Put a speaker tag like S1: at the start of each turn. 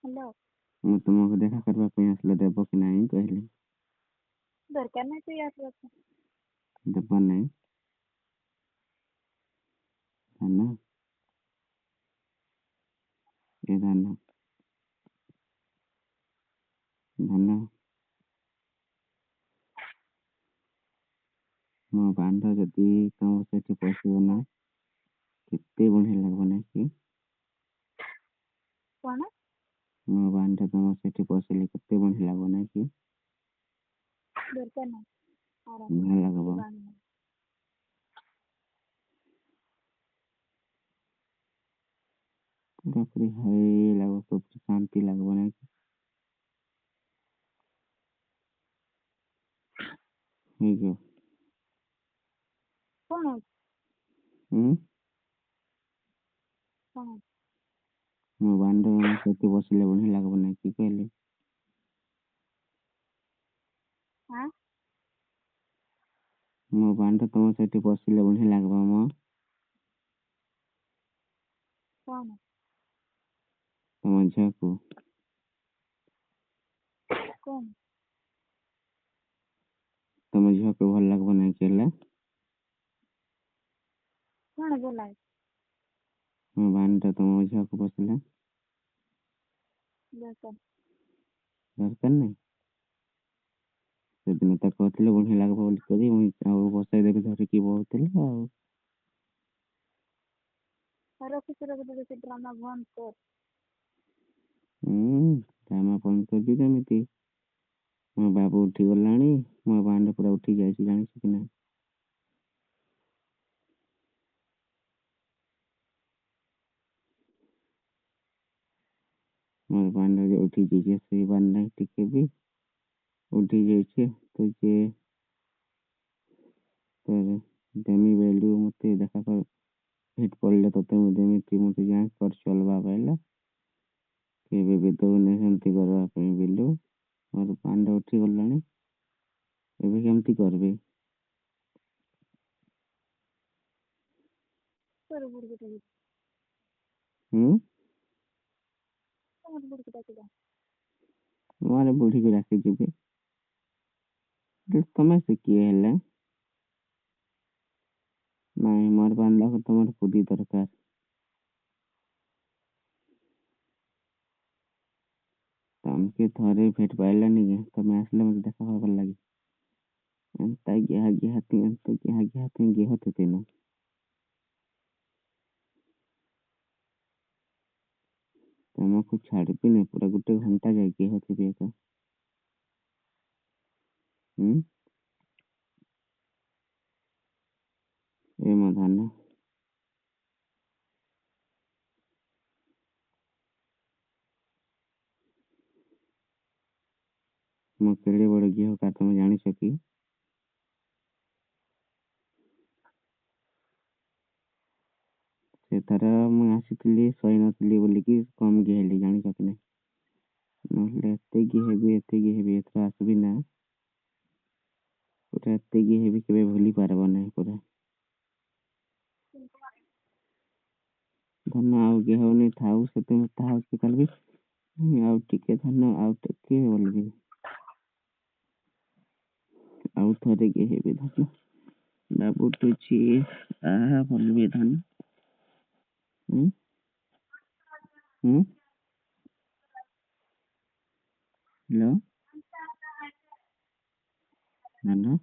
S1: Hello.
S2: ମୁଁ ତୁମକୁ ଦେଖା କରିବା ପାଇଁ ଆସିଲେ ଦେବ କି ନାହିଁ କହିଲି।
S1: ଦରକାର ନାହିଁ ତୁଇ ଆସିବାକୁ।
S2: ଦେବ ନାହିଁ ଧାନ ଏ ଧାନ ଧାନ ମୋ ବାନ୍ଧ ଯଦି ତମ ସେଠି ପଶିବ ନା କେତେ ବଢ଼ିଆ ଲାଗିବ ନାଇଁ କି?
S1: କଣ?
S2: ମୋ ବାନ୍ଧ ତମ ସେଠି ପଶିଲେ କେତେ ବଢ଼ିଆ ଲାଗିବ ନାଇଁ କି?
S1: ଦରକାର ନାହିଁ
S2: ଭଲ ଲାଗିବ। ପୁରା ପୁରି ହାଇ ଲାଗିବ, ପୁରା ଶାନ୍ତି ଲାଗିବ ନାଇଁ କି? ହେଇଯିବ।
S1: କଣ?
S2: ହୁଁ
S1: କଣ?
S2: ମୋ ବାନ୍ଧ ସେଠି ବସିଲେ ବଢ଼ିଆ ଲାଗିବ ନାଇଁ କି କହିଲି?
S1: ଆଁ?
S2: ମୋ ବାନ୍ଧ ତମ ସେଠି ବସିଲେ ବଢ଼ିଆ ଲାଗିବ ମ।
S1: କଣ?
S2: ତମ ଝିଅକୁ
S1: କଣ?
S2: ତମ ଝିଅକୁ ଭଲ ଲାଗିବ ନାଇଁ କି ହେଲେ?
S1: କଣ ଭଲ ଲାଗେ?
S2: ମୋ ବାନ୍ଧ ତମ ଝିଅକୁ ବସିଲେ
S1: ଦରକାର
S2: ଦରକାର ନାହିଁ। ସେଦିନ ତ କହୁଥିଲେ ବଢ଼ିଆ ଲାଗିବ ବୋଲି କରି ମୁଇଁ ଆଉ ବସେଇ ଦେବି ଧରିକି ବହୁଥିଲି ଆଉ।
S1: ରଖିଛୁ ସେ ଡ୍ରାମା ବନ୍ଦ କର।
S2: ଡ୍ରାମା ବନ୍ଦ କରିବି କେମିତି? ମୋ ବାବୁ ଉଠି ଗଲାଣି, ମୋ ବାନ୍ଧ ପୁରା ଉଠି ଯାଇଛି ଜାଣିଛୁ କି ନାହିଁ? ମୋ ବାନ୍ଧ ଯେ ଉଠି ଯାଇଛି ଶୋଇବାର ନାହିଁ ଟିକେ ବି, ଉଠି ଯାଇଛି ତ ଯେ ଦେମି ବେଲୁ ମତେ ଦେଖା କର ଭେଟ ପଡ଼ିଲେ ତତେ ମୁଁ ଦେମିତି ମତେ ଜାଣି କର ଚଲବା ପାଇଲା କେବେ ବି ଦଉନି ସେମିତି କରିବା ପାଇଁ ବିଲୁ। ମୋର ବାନ୍ଧ ଉଠି ଗଲାଣି, ଏବେ କେମିତି କରିବି?
S1: ତୋର ବୁଢ଼ୀ
S2: ହୁଁ
S1: ତମର ବୁଢ଼ୀ ଡାକିଲା।
S2: ମୋର ବୁଢ଼ୀକୁ ଡାକି ଯିବି। ତମେ ସେ କିଏ ହେଲେ? ନାଇଁ ମୋର ବାନ୍ଧକୁ ତମର ବୁଦ୍ଧି ଦରକାର। ତମକେ ଥରେ ଭେଟ ପାଇଲାନି କି ତମେ ଆସିଲେ ମତେ ଦେଖା ହବାର ଲାଗି ଏନ୍ତା ଗେହ ଥିତିନ ତମକୁ ଛାଡ଼ିବିନି ପୁରା ଗୋଟେ ଘଣ୍ଟା ଯାଏ ଗେହ ଥିବି ଏକା। ଏ ମୋ ଧାନ ମୁଁ କେଡ଼େ ବଡ଼ ଗେହ କା ତମେ ଜାଣିଛ କି? ସେଥର ମୁଁ ଆସିଥିଲି ଶୋଇ ନଥିଲି ବୋଲିକି କମ ଗେହଲି ଜାଣିଛ କି ନାହିଁ? ନହେଲେ ଏତେ ଗେହେବି ଏଥର ଆସିବି ନା ପୁରା ଏତେ ଗେହେବି କେବେ ଭୁଲି ପାରବ ନାହିଁ ପୁରା। ଧନ ଆଉ ଗେହନି ଥାଉ ସେତେ ଥାଉ କାଲି ଆଉ ଟିକେ ଧନ ଆଉ ଟିକେ ବୋଲିବି ଆଉ ଥରେ ଗେହେବି ଧନ ବାବୁ ଉଠୁଛି ବୋଲିବି ଧନ। ହ୍ୟାଲୋ ଧନ